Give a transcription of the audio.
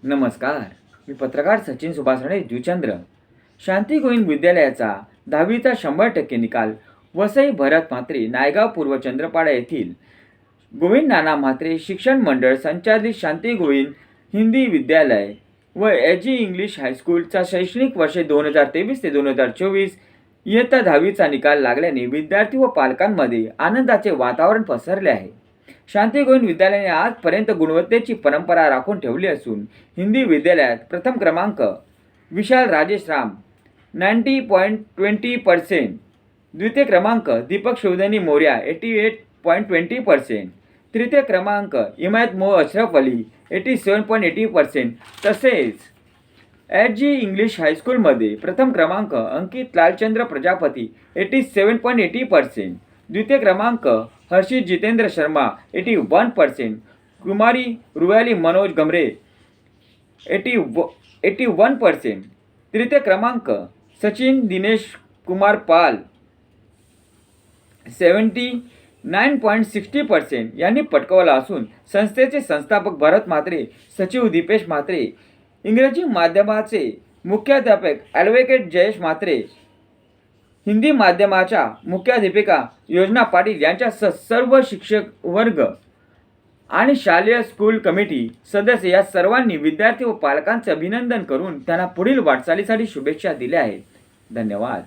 नमस्कार. मी पत्रकार सचिन सुभाषणे जुचंद्र. शांती गोविंद विद्यालयाचा 10वीचा 100% निकाल वसई भरत म्हात्रे नायगाव पूर्व चंद्रपाडा येथील गोविंद नाना म्हात्रे शिक्षण मंडळ संचालित शांती गोविंद हिंदी विद्यालय व एजी इंग्लिश हायस्कूलचा शैक्षणिक वर्ष 2023 ते 2024 इयत्ता 10वीचा निकाल लागल्याने विद्यार्थी व पालकांमध्ये आनंदाचे वातावरण पसरले आहे. शांती गोविंद विद्यालयाने आजपर्यंत गुणवत्तेची परंपरा राखून ठेवली असून हिंदी विद्यालयात प्रथम क्रमांक विशाल राजेश राम 90.20%, द्वितीय क्रमांक दीपक शिवधनी मोर्या 88.20%, तृतीय क्रमांक इमायत मो अशरफ अली 87.80%, तसेच एजी इंग्लिश हायस्कूलमध्ये प्रथम क्रमांक अंकित लालचंद्र प्रजापती 87.80%, द्वितीय क्रमांक हर्षित जितेंद्र शर्मा 81%, कुमारी रुयाली मनोज गमरे 81%, तृतीय क्रमांक सचिन दिनेश कुमार पाल 79.60% यांनी पटकावला असून संस्थेचे संस्थापक भरत म्हात्रे, सचिव दीपेश म्हात्रे, इंग्रजी माध्यमाचे मुख्याध्यापक ॲडव्होकेट जयेश म्हात्रे, हिंदी माध्यमाच्या मुख्याध्यापिका योजना पाटील यांच्यासह सर्व शिक्षक वर्ग आणि शालेय स्कूल कमिटी सदस्य या सर्वांनी विद्यार्थी व पालकांचे अभिनंदन करून त्यांना पुढील वाटचालीसाठी शुभेच्छा दिल्या आहेत. धन्यवाद.